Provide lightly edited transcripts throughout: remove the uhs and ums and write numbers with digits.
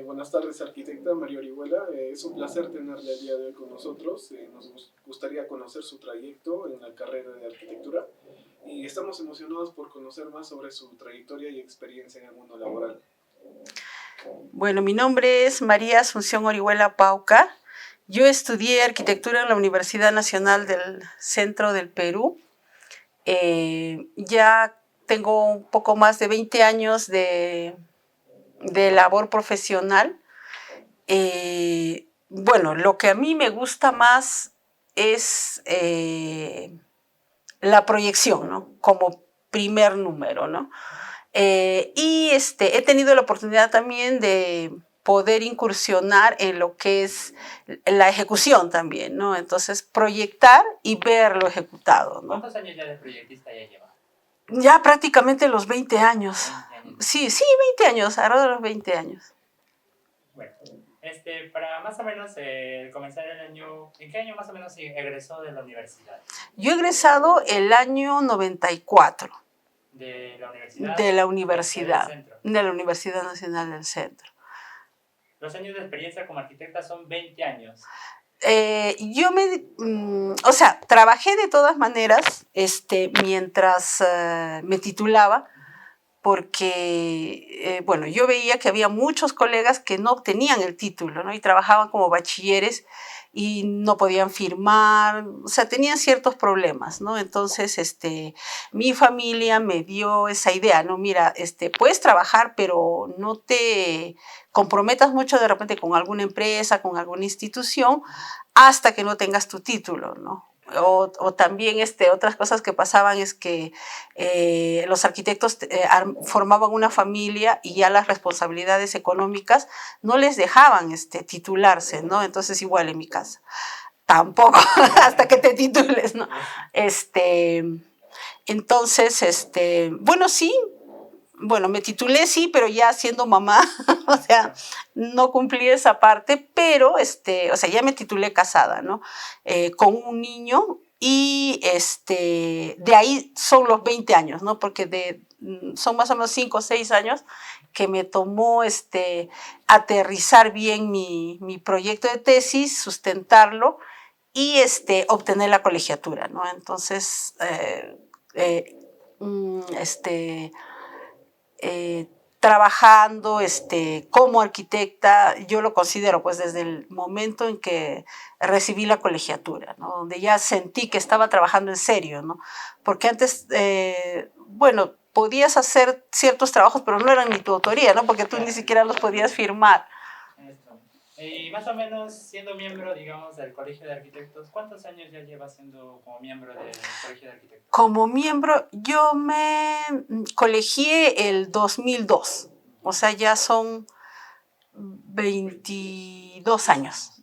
Buenas tardes, arquitecta María Orihuela. Es un placer tenerle el día de hoy con nosotros. Nos gustaría conocer su trayecto en la carrera de arquitectura y estamos emocionados por conocer más sobre su trayectoria y experiencia en el mundo laboral. Bueno, mi nombre es María Asunción Orihuela Pauca. Yo estudié arquitectura en la Universidad Nacional del Centro del Perú. Ya tengo un poco más de 20 años de labor profesional. Bueno, lo que a mí me gusta más es la proyección, ¿no? Como primer número, ¿no? Y he tenido la oportunidad también de poder incursionar en lo que es la ejecución también, ¿no? Entonces, proyectar y verlo ejecutado, ¿no? ¿Cuántos años ya de proyectista ya lleva? Ya prácticamente los 20 años. 20 años. Sí, 20 años, alrededor de los 20 años. Bueno, para más o menos comenzar el año, ¿en qué año más o menos egresó de la universidad? Yo he egresado el año 94. ¿De la universidad? De la universidad. Del centro. De la Universidad Nacional del Centro. Los años de experiencia como arquitecta son 20 años. Trabajé de todas maneras mientras me titulaba, porque, yo veía que había muchos colegas que no obtenían el título, ¿no? Y trabajaban como bachilleres y no podían firmar, o sea, tenían ciertos problemas, ¿no? Entonces, mi familia me dio esa idea, ¿no? Mira, puedes trabajar, pero no te comprometas mucho de repente con alguna empresa, con alguna institución, hasta que no tengas tu título, ¿no? O también otras cosas que pasaban es que los arquitectos formaban una familia y ya las responsabilidades económicas no les dejaban titularse, ¿no? Entonces igual en mi casa, tampoco hasta que te titules, ¿no? Entonces, sí, me titulé, sí, pero ya siendo mamá, o sea, no cumplí esa parte, pero, ya me titulé casada, ¿no? Con un niño y, de ahí son los 20 años, ¿no? Porque son más o menos 5 o 6 años que me tomó, aterrizar bien mi proyecto de tesis, sustentarlo y, obtener la colegiatura, ¿no? Entonces, trabajando como arquitecta, yo lo considero pues desde el momento en que recibí la colegiatura, ¿no? Donde ya sentí que estaba trabajando en serio, ¿no? Porque antes, podías hacer ciertos trabajos, pero no eran ni tu autoría, ¿no? Porque tú ni siquiera los podías firmar. Y más o menos siendo miembro, digamos, del Colegio de Arquitectos, ¿cuántos años ya llevas siendo como miembro del Colegio de Arquitectos? Como miembro, yo me colegié el 2002, o sea, ya son 22 años,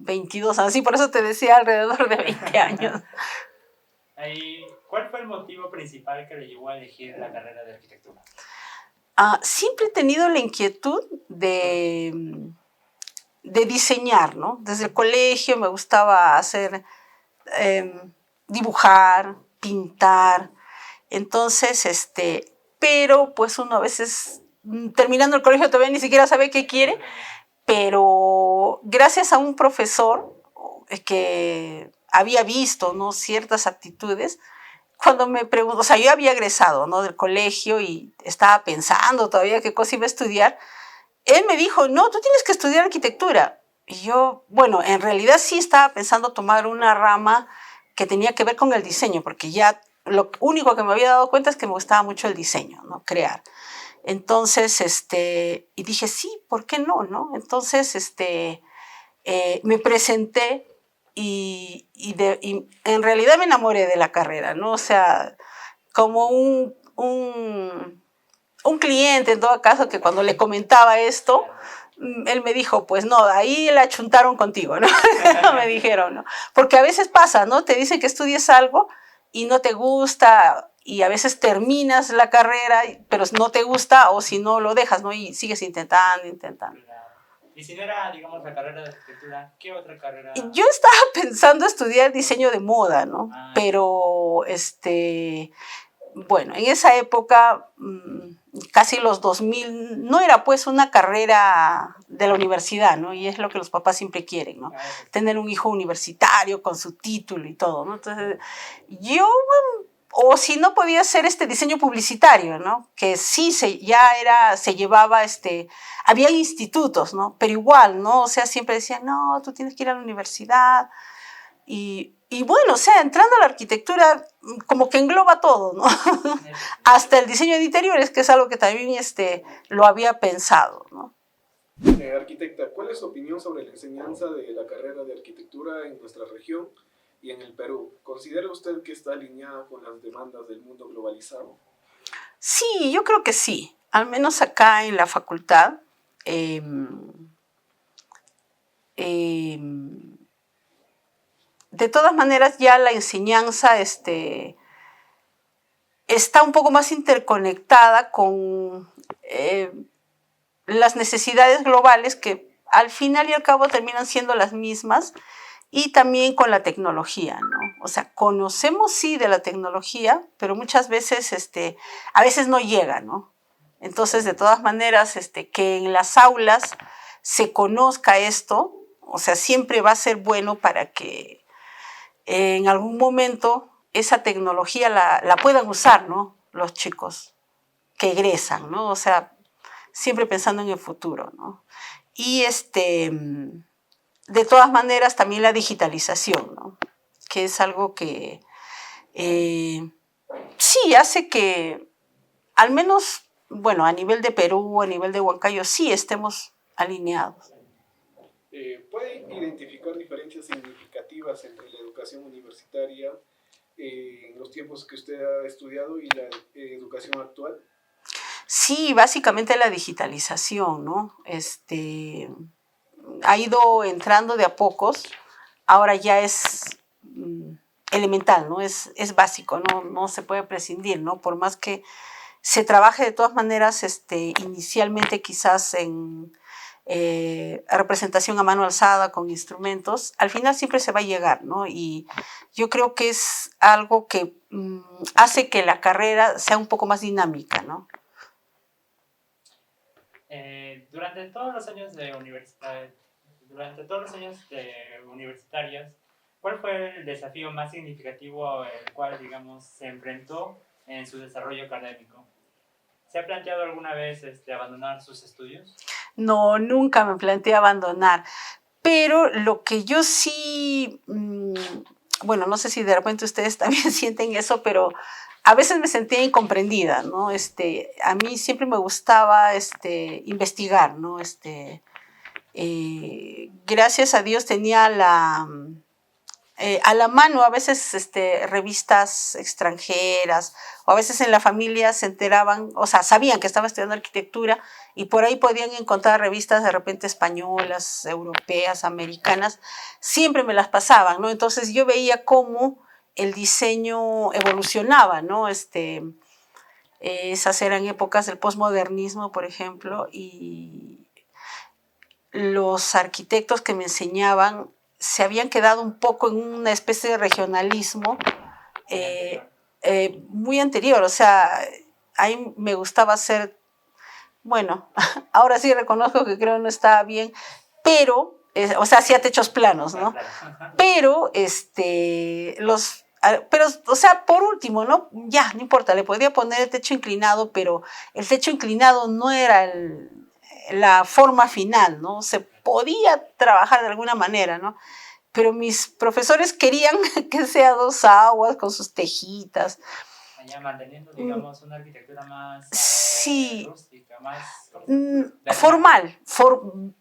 sí, por eso te decía alrededor de 20 años. ¿Cuál fue el motivo principal que le llevó a elegir la carrera de arquitectura? Siempre he tenido la inquietud de diseñar, ¿no? Desde el colegio me gustaba dibujar, pintar, entonces, pero pues uno a veces, terminando el colegio todavía ni siquiera sabe qué quiere, pero gracias a un profesor que había visto, ¿no?, ciertas aptitudes, cuando me preguntó, o sea, yo había egresado, ¿no?, del colegio y estaba pensando todavía qué cosa iba a estudiar, él me dijo, no, tú tienes que estudiar arquitectura. Y yo, en realidad sí estaba pensando tomar una rama que tenía que ver con el diseño, porque ya lo único que me había dado cuenta es que me gustaba mucho el diseño, ¿no?, crear. Entonces, y dije, sí, ¿por qué no, no? Entonces, me presenté y en realidad me enamoré de la carrera, ¿no? O sea, como un cliente, en todo caso, que cuando le comentaba esto, él me dijo, pues no, ahí la achuntaron contigo, ¿no? Me dijeron, ¿no? Porque a veces pasa, ¿no? Te dicen que estudies algo y no te gusta, y a veces terminas la carrera, pero no te gusta, o si no lo dejas, ¿no? Y sigues intentando. Y si no era, digamos, la carrera de arquitectura, ¿qué otra carrera? Yo estaba pensando estudiar diseño de moda, ¿no? Pero, en esa época casi los 2000, no era pues una carrera de la universidad, ¿no? Y es lo que los papás siempre quieren, ¿no? Tener un hijo universitario con su título y todo, ¿no? Entonces, yo, o si no podía ser diseño publicitario, ¿no? Que sí se llevaba, había institutos, ¿no? Pero igual, ¿no? O sea, siempre decían, no, tú tienes que ir a la universidad. Y bueno, o sea, entrando a la arquitectura, como que engloba todo, ¿no? Hasta el diseño de interiores, que es algo que también lo había pensado, ¿no? Arquitecta, ¿cuál es su opinión sobre la enseñanza de la carrera de arquitectura en nuestra región y en el Perú? ¿Considera usted que está alineada con las demandas del mundo globalizado? Sí, yo creo que sí. Al menos acá en la facultad. De todas maneras, ya la enseñanza está un poco más interconectada con las necesidades globales que al final y al cabo terminan siendo las mismas, y también con la tecnología, ¿no? O sea, conocemos sí de la tecnología, pero muchas veces, a veces no llega, ¿no? Entonces, de todas maneras, que en las aulas se conozca esto, o sea, siempre va a ser bueno para que en algún momento esa tecnología la puedan usar, ¿no? Los chicos que egresan, ¿no? O sea, siempre pensando en el futuro, ¿no? Y de todas maneras también la digitalización, ¿no? Que es algo que sí hace que al menos, bueno, a nivel de Perú, a nivel de Huancayo, sí estemos alineados. ¿Puede identificar diferencias significativas entre la educación universitaria en los tiempos que usted ha estudiado y la educación actual? Sí, básicamente la digitalización, ¿no? Ha ido entrando de a pocos, ahora ya es elemental, ¿no? Es básico, no se puede prescindir, ¿no? Por más que se trabaje de todas maneras, inicialmente quizás en representación a mano alzada con instrumentos, al final siempre se va a llegar, ¿no? Y yo creo que es algo que hace que la carrera sea un poco más dinámica, ¿no? Durante todos los años universitarios, ¿cuál fue el desafío más significativo el cual, digamos, se enfrentó en su desarrollo académico? ¿Se ha planteado alguna vez abandonar sus estudios? No, nunca me planteé abandonar, pero lo que yo sí, bueno, no sé si de repente ustedes también sienten eso, pero a veces me sentía incomprendida, ¿no? A mí siempre me gustaba investigar, ¿no? Gracias a Dios tenía a la mano a veces revistas extranjeras, o a veces en la familia se enteraban, o sea, sabían que estaba estudiando arquitectura y por ahí podían encontrar revistas de repente españolas, europeas, americanas, siempre me las pasaban, ¿no? Entonces yo veía cómo el diseño evolucionaba, ¿no? Esas eran épocas del posmodernismo, por ejemplo, y los arquitectos que me enseñaban se habían quedado un poco en una especie de regionalismo muy anterior. O sea, ahí me gustaba hacer, bueno, ahora sí reconozco que creo no estaba bien, pero, o sea, hacía techos planos, ¿no? Pero, pero, o sea, por último, ¿no? Ya, no importa, le podía poner el techo inclinado, pero el techo inclinado no era la forma final, ¿no? Se podía trabajar de alguna manera, ¿no? Pero mis profesores querían que sea dos aguas con sus tejitas. Allá manteniendo, digamos, una arquitectura más sí, rústica, más formal,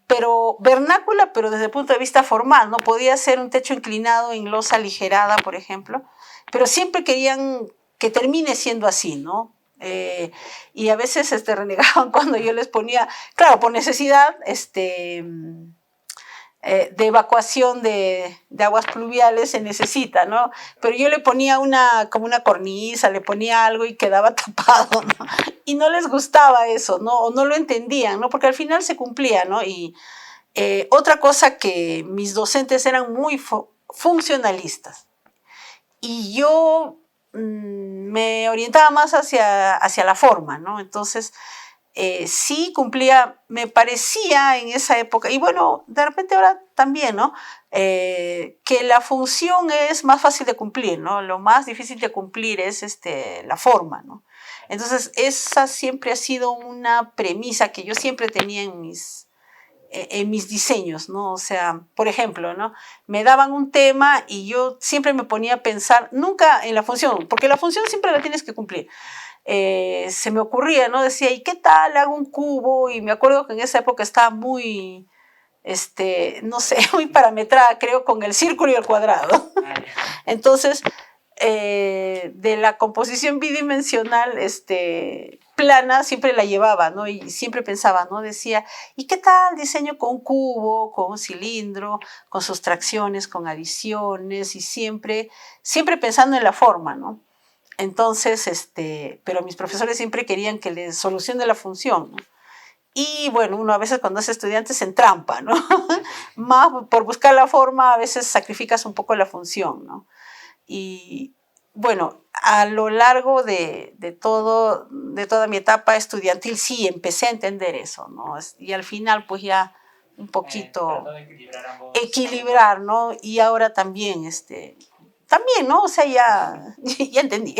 pero vernácula, pero desde el punto de vista formal, ¿no? Podía ser un techo inclinado en losa aligerada, por ejemplo, pero siempre querían que termine siendo así, ¿no? Y a veces renegaban cuando yo les ponía, claro, por necesidad, de evacuación de aguas pluviales se necesita, ¿no? Pero yo le ponía como una cornisa, le ponía algo y quedaba tapado, ¿no? Y no les gustaba eso, ¿no? O no lo entendían, ¿no? Porque al final se cumplía, ¿no? Y otra cosa, que mis docentes eran muy funcionalistas. Y yo me orientaba más hacia la forma, ¿no? Entonces, sí cumplía, me parecía en esa época, y bueno, de repente ahora también, ¿no? Que la función es más fácil de cumplir, ¿no? Lo más difícil de cumplir es la forma, ¿no? Entonces, esa siempre ha sido una premisa que yo siempre tenía en mis diseños, ¿no? O sea, por ejemplo, ¿no? Me daban un tema y yo siempre me ponía a pensar, nunca en la función, porque la función siempre la tienes que cumplir. Se me ocurría, ¿no? Decía, ¿y qué tal hago un cubo? Y me acuerdo que en esa época estaba muy, no sé, muy parametrada, creo, con el círculo y el cuadrado. Entonces, de la composición bidimensional plana siempre la llevaba, ¿no? Y siempre pensaba, ¿no? Decía, ¿y qué tal diseño con un cubo, con un cilindro, con sustracciones, con adiciones? Y siempre pensando en la forma, ¿no? Entonces, pero mis profesores siempre querían que les solucione la función, ¿no? Y bueno, uno a veces cuando es estudiante se entrampa, ¿no? Más por buscar la forma, a veces sacrificas un poco la función, ¿no? Y bueno, a lo largo de toda mi etapa estudiantil sí empecé a entender eso, ¿no? Y al final pues ya un poquito equilibrar, ¿no? Y ahora también, también, ¿no? O sea, ya entendí.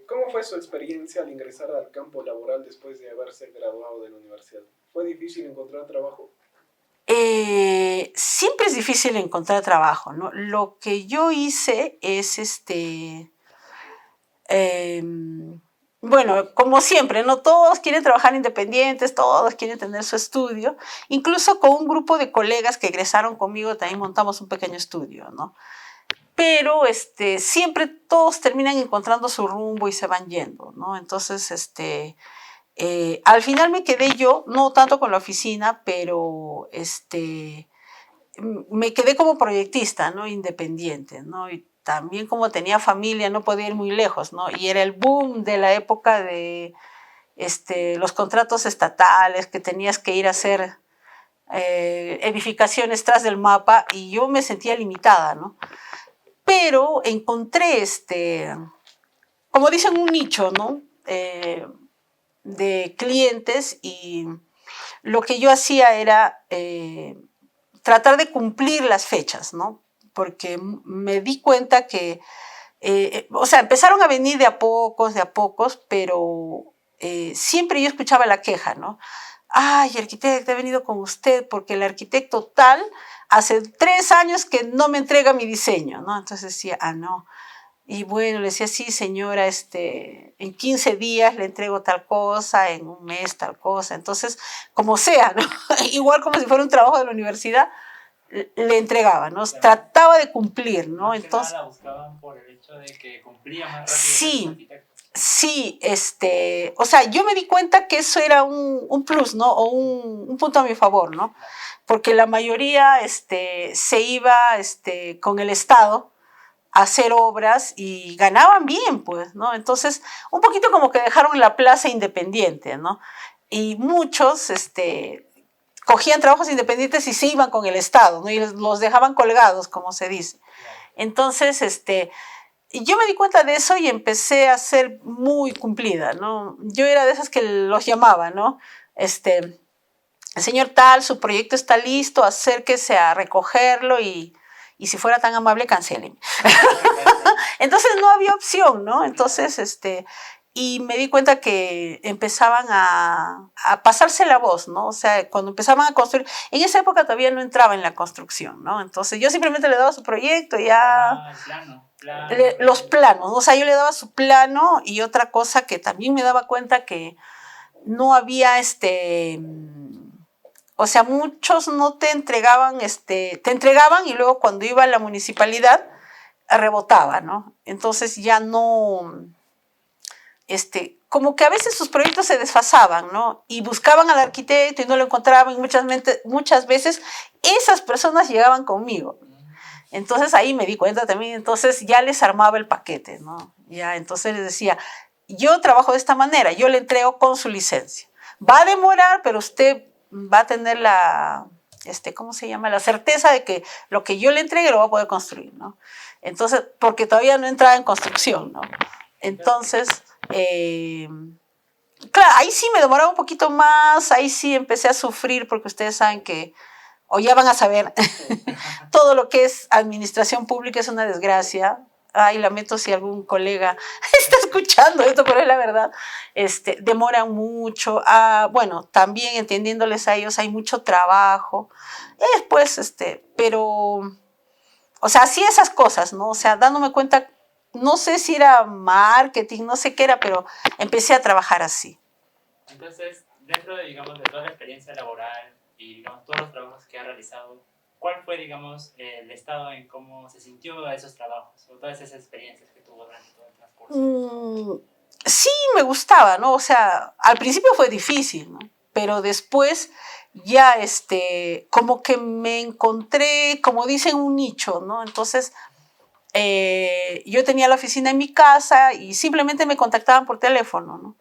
¿Cómo fue su experiencia al ingresar al campo laboral después de haberse graduado de la universidad? ¿Fue difícil encontrar trabajo? Siempre es difícil encontrar trabajo, ¿no? Lo que yo hice es bueno, como siempre, no todos quieren trabajar independientes, todos quieren tener su estudio. Incluso con un grupo de colegas que egresaron conmigo también montamos un pequeño estudio, ¿no? Pero siempre todos terminan encontrando su rumbo y se van yendo, ¿no? Entonces, al final me quedé yo, no tanto con la oficina, pero me quedé como proyectista, ¿no? Independiente, ¿no? Y también como tenía familia, no podía ir muy lejos, ¿no? Y era el boom de la época de los contratos estatales, que tenías que ir a hacer edificaciones tras del mapa, y yo me sentía limitada, ¿no? Pero encontré, como dicen, un nicho, ¿no? De clientes, y lo que yo hacía era tratar de cumplir las fechas, ¿no? Porque me di cuenta que, o sea, empezaron a venir de a pocos, pero siempre yo escuchaba la queja, ¿no? Ay, arquitecto, he venido con usted porque el arquitecto tal hace 3 años que no me entrega mi diseño, ¿no? Entonces decía, no. Y bueno, le decía, sí, señora, en 15 días le entrego tal cosa, en un mes tal cosa. Entonces, como sea, ¿no? Igual como si fuera un trabajo de la universidad, le entregaba, ¿no? Claro. Trataba de cumplir, ¿no? Más entonces, la buscaban por el hecho de que cumplía más rápido. Sí, o sea, yo me di cuenta que eso era un plus, ¿no? O un punto a mi favor, ¿no? Porque la mayoría se iba con el Estado a hacer obras y ganaban bien, pues, ¿no? Entonces, un poquito como que dejaron la plaza independiente, ¿no? Y muchos, cogían trabajos independientes y se iban con el Estado, ¿no? Y los dejaban colgados, como se dice. Entonces, yo me di cuenta de eso y empecé a ser muy cumplida, ¿no? Yo era de esas que los llamaba, ¿no? Señor tal, su proyecto está listo, acérquese a recogerlo y si fuera tan amable, cancelen. Entonces no había opción, ¿no? Entonces, y me di cuenta que empezaban a pasarse la voz, ¿no? O sea, cuando empezaban a construir, en esa época todavía no entraba en la construcción, ¿no? Entonces yo simplemente le daba su proyecto y ya... los planos, o sea, yo le daba su plano. Y otra cosa que también me daba cuenta que no había o sea, muchos no te entregaban, te entregaban y luego cuando iba a la municipalidad rebotaba, ¿no? Entonces ya no, como que a veces sus proyectos se desfasaban, ¿no? Y buscaban al arquitecto y no lo encontraban, y muchas veces esas personas llegaban conmigo. Entonces ahí me di cuenta también, entonces ya les armaba el paquete, ¿no? Ya, entonces les decía, yo trabajo de esta manera, yo le entrego con su licencia. Va a demorar, pero usted va a tener la, ¿cómo se llama? La certeza de que lo que yo le entregue lo va a poder construir, ¿no? Entonces, porque todavía no entraba en construcción, ¿no? Entonces, claro, ahí sí me demoraba un poquito más, ahí sí empecé a sufrir, porque ustedes saben que, o ya van a saber, todo lo que es administración pública es una desgracia. Ay, lamento si algún colega está escuchando esto, pero es la verdad. Demoran mucho. Bueno, también entendiéndoles a ellos, hay mucho trabajo. Después, pero, o sea, sí esas cosas, ¿no? O sea, dándome cuenta, no sé si era marketing, no sé qué era, pero empecé a trabajar así. Entonces, dentro de, digamos, de toda la experiencia laboral y, digamos, todos los trabajos que ha realizado, ¿cuál fue, digamos, el estado en cómo se sintió a esos trabajos o todas esas experiencias que tuvo durante todo el transcurso? Sí, me gustaba, ¿no? O sea, al principio fue difícil, ¿no? Pero después ya, como que me encontré, como dicen, un nicho, ¿no? Entonces, yo tenía la oficina en mi casa y simplemente me contactaban por teléfono, ¿no?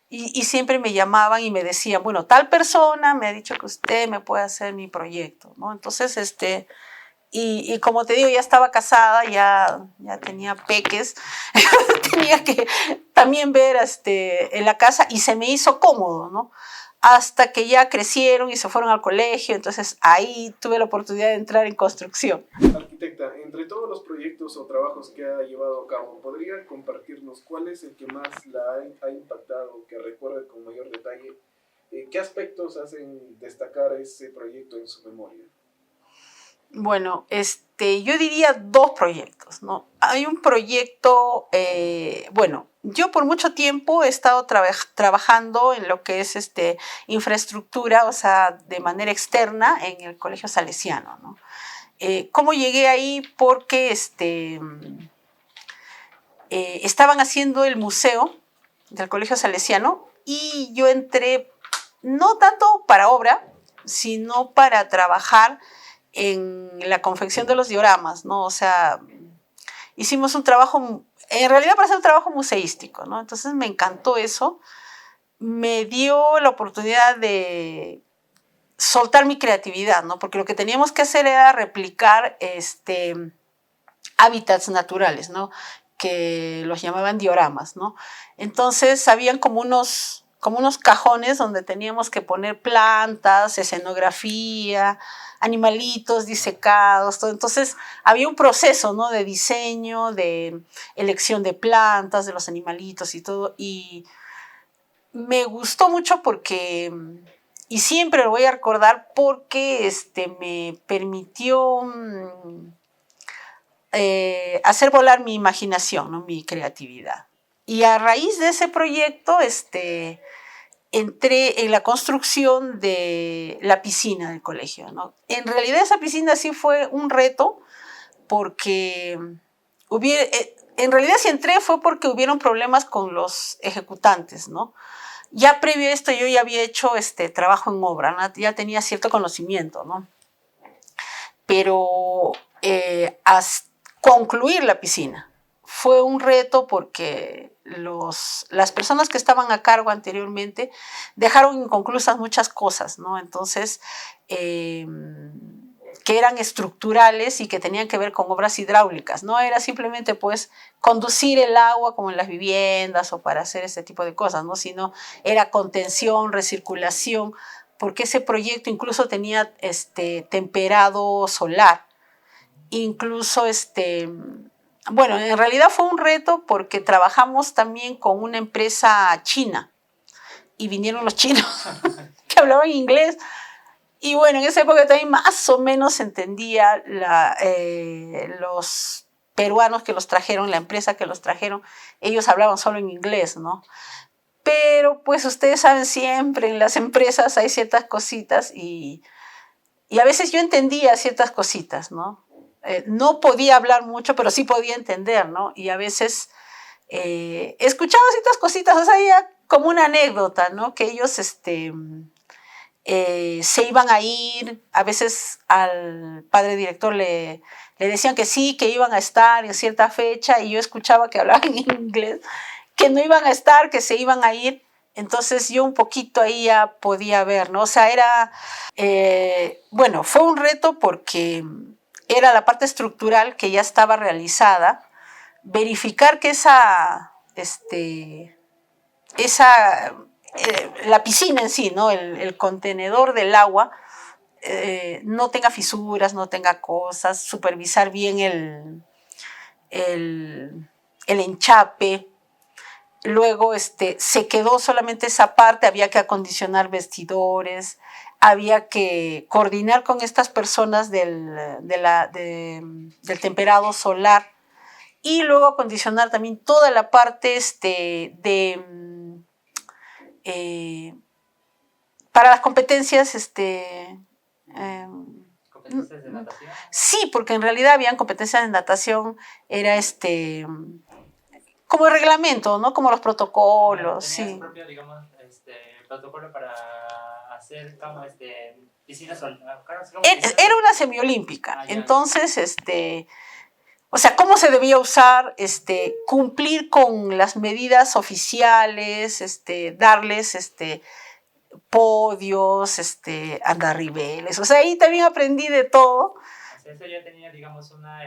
Y siempre me llamaban y me decían, bueno, tal persona me ha dicho que usted me puede hacer mi proyecto, ¿no? Entonces, y como te digo, ya estaba casada, ya tenía peques, tenía que también ver en la casa y se me hizo cómodo, ¿no? Hasta que ya crecieron y se fueron al colegio, entonces ahí tuve la oportunidad de entrar en construcción. Arquitecta, entre todos los proyectos o trabajos que ha llevado a cabo, ¿podría compartirnos cuál es el que más la ha impactado, que recuerde con mayor detalle? ¿Qué aspectos hacen destacar ese proyecto en su memoria? Bueno, yo diría 2 proyectos, ¿no? Hay un proyecto, bueno, yo por mucho tiempo he estado trabajando en lo que es infraestructura, o sea, de manera externa en el Colegio Salesiano, ¿no? ¿Cómo llegué ahí? Porque estaban haciendo el museo del Colegio Salesiano y yo entré no tanto para obra, sino para trabajar en la confección de los dioramas, ¿no? O sea, hicimos un trabajo, en realidad para hacer un trabajo museístico, ¿no? Entonces me encantó eso, me dio la oportunidad de soltar mi creatividad, ¿no? Porque lo que teníamos que hacer era replicar hábitats naturales, ¿no? Que los llamaban dioramas, ¿no? Entonces habían como unos cajones donde teníamos que poner plantas, escenografía, animalitos disecados, todo. Entonces había un proceso, ¿no? De diseño, de elección de plantas, de los animalitos y todo. Y me gustó mucho porque, y siempre lo voy a recordar porque me permitió hacer volar mi imaginación, ¿no? Mi creatividad. Y a raíz de ese proyecto, entré en la construcción de la piscina del colegio, ¿no? En realidad esa piscina sí fue un reto porque en realidad si entré fue porque hubieron problemas con los ejecutantes, ¿no? Ya previo a esto yo ya había hecho trabajo en obra, ¿no? Ya tenía cierto conocimiento, ¿no? Pero hasta concluir la piscina fue un reto porque las personas que estaban a cargo anteriormente dejaron inconclusas muchas cosas, ¿no? Entonces, que eran estructurales y que tenían que ver con obras hidráulicas, no era simplemente pues conducir el agua como en las viviendas o para hacer ese tipo de cosas, ¿no? Sino era contención, recirculación, porque ese proyecto incluso tenía temperado solar, incluso bueno, en realidad fue un reto porque trabajamos también con una empresa china y vinieron los chinos que hablaban inglés. Y bueno, en esa época también más o menos entendía los peruanos que los trajeron, la empresa que los trajeron, ellos hablaban solo en inglés, ¿no? Pero pues ustedes saben, siempre en las empresas hay ciertas cositas y a veces yo entendía ciertas cositas, ¿no? No podía hablar mucho, pero sí podía entender, ¿no? Y a veces escuchaba ciertas cositas, o sea, ya como una anécdota, ¿no? Que ellos se iban a ir, a veces al padre director le decían que sí, que iban a estar en cierta fecha, y yo escuchaba que hablaban en inglés, que no iban a estar, que se iban a ir. Entonces yo un poquito ahí ya podía ver, ¿no? O sea, era, bueno, fue un reto porque era la parte estructural que ya estaba realizada, verificar que la piscina en sí, ¿no? El contenedor del agua, no tenga fisuras, no tenga cosas, supervisar bien el enchape. Luego se quedó solamente esa parte, había que acondicionar vestidores, había que coordinar con estas personas del temperado solar y luego acondicionar también toda la parte para las competencias ¿Competencias de natación? sí, porque en realidad habían competencias de natación, era como el reglamento, ¿no? Como los protocolos, ¿Tenía sí. su propio, digamos, protocolo para hacer como piscinas olímpicas? Era una semiolímpica, Ah, ya. entonces, o sea, cómo se debía usar, cumplir con las medidas oficiales, darles, podios, andariveles, o sea, ahí también aprendí de todo. O sea, eso ya tenía, digamos, una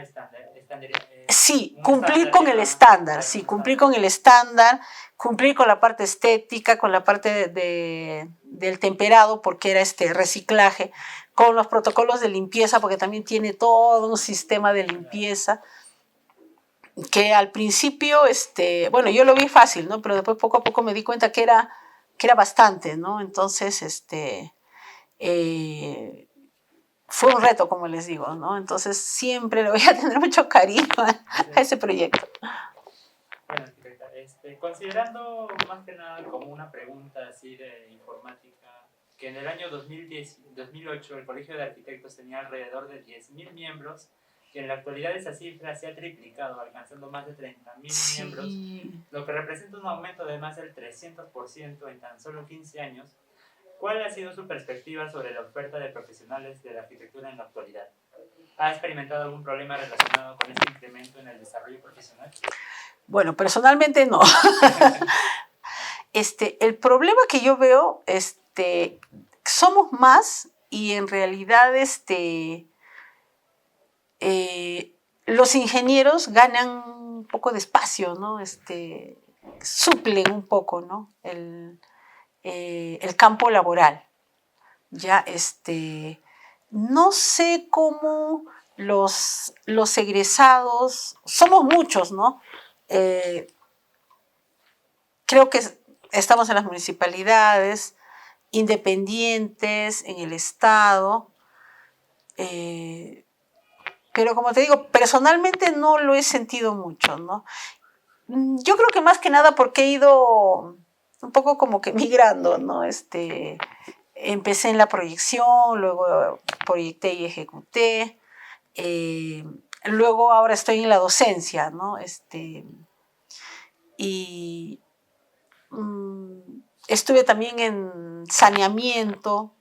Sí, cumplir con el estándar, sí, cumplir con el estándar, cumplir con la parte estética, con la parte del temperado, porque era reciclaje, con los protocolos de limpieza, porque también tiene todo un sistema de limpieza, que al principio, bueno, yo lo vi fácil, ¿no? Pero después poco a poco me di cuenta que era bastante, ¿no? Entonces, fue un reto, como les digo, ¿no? Entonces siempre le voy a tener mucho cariño a ese proyecto. Bueno, arquitecta, considerando más que nada como una pregunta así de informática, que en el año 2008 el Colegio de Arquitectos tenía alrededor de 10.000 miembros, que en la actualidad esa cifra se ha triplicado, alcanzando más de 30.000 Sí. miembros, lo que representa un aumento de más del 300% en tan solo 15 años. ¿Cuál ha sido su perspectiva sobre la oferta de profesionales de la arquitectura en la actualidad? ¿Ha experimentado algún problema relacionado con este incremento en el desarrollo profesional? Bueno, personalmente no. El problema que yo veo, somos más y en realidad los ingenieros ganan un poco de espacio, ¿no? Suplen un poco, ¿no? El campo laboral. Ya, no sé cómo los egresados, somos muchos, ¿no? Creo que estamos en las municipalidades, independientes, en el Estado, pero como te digo, personalmente no lo he sentido mucho, ¿no? Yo creo que más que nada porque he ido un poco como que migrando, ¿no? Empecé en la proyección, luego proyecté y ejecuté, luego ahora estoy en la docencia, ¿no? Y estuve también en saneamiento,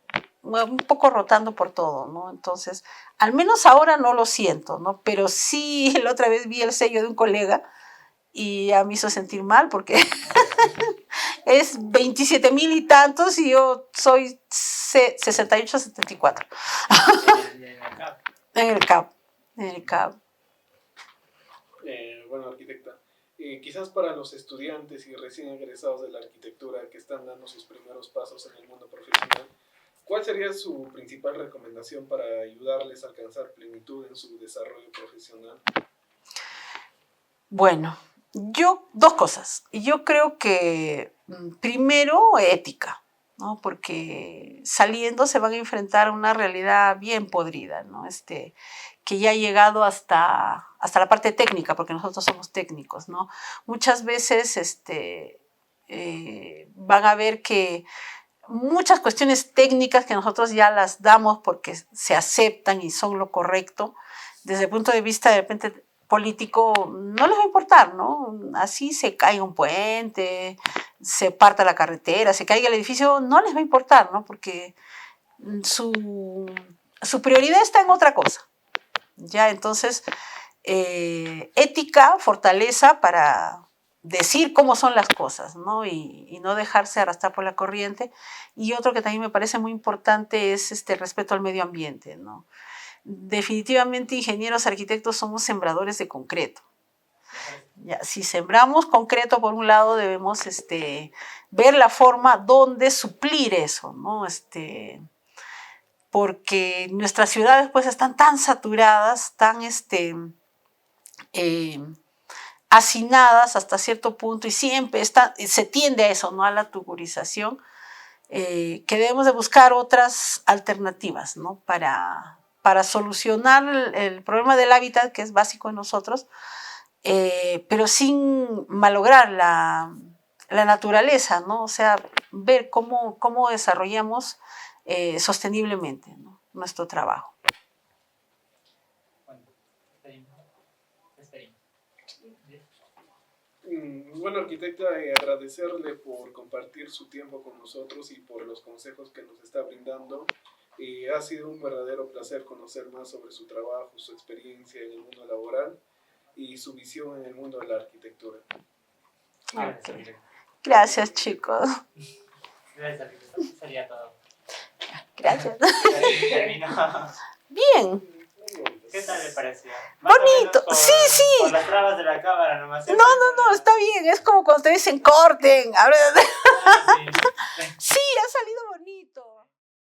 un poco rotando por todo, ¿no? Entonces, al menos ahora no lo siento, ¿no? Pero sí, la otra vez vi el sello de un colega y ya me hizo sentir mal porque es 27,000 y tantos y yo soy 68, 74. En el CAP. En el CAP. Bueno, arquitecta, quizás para los estudiantes y recién egresados de la arquitectura que están dando sus primeros pasos en el mundo profesional, ¿cuál sería su principal recomendación para ayudarles a alcanzar plenitud en su desarrollo profesional? Bueno, dos cosas. Yo creo que primero ética, ¿no? Porque saliendo se van a enfrentar a una realidad bien podrida, ¿no? Que ya ha llegado hasta la parte técnica, porque nosotros somos técnicos, ¿no? Muchas veces van a ver que muchas cuestiones técnicas que nosotros ya las damos porque se aceptan y son lo correcto, desde el punto de vista de repente político no les va a importar, ¿no? Así se caiga un puente, se parta la carretera, se caiga el edificio, no les va a importar, ¿no? Porque su prioridad está en otra cosa. Ya, entonces, ética, fortaleza para decir cómo son las cosas, ¿no? Y no dejarse arrastrar por la corriente. Y otro que también me parece muy importante es el respeto al medio ambiente, ¿no? definitivamente ingenieros arquitectos somos sembradores de concreto. Ya, si sembramos concreto, por un lado, debemos ver la forma donde suplir eso, ¿no? Porque nuestras ciudades pues están tan saturadas, tan hacinadas hasta cierto punto, y siempre se tiende a eso, ¿no? A la tuburización, que debemos de buscar otras alternativas, ¿no? Para solucionar el problema del hábitat, que es básico en nosotros, pero sin malograr la naturaleza, ¿no? O sea, ver cómo desarrollamos sosteniblemente, ¿no? Nuestro trabajo. Bueno, arquitecta, agradecerle por compartir su tiempo con nosotros y por los consejos que nos está brindando. Ha sido un verdadero placer conocer más sobre su trabajo, su experiencia en el mundo laboral y su visión en el mundo de la arquitectura. Okay. Gracias, chicos. Gracias, arquitecto. Sería todo. Gracias. Terminó. Bien. ¿Qué tal le pareció? Bonito, sí. Por las trabas de la cámara nomás. No, está bien. Es como cuando te dicen corten. Sí. Sí, ha salido bonito.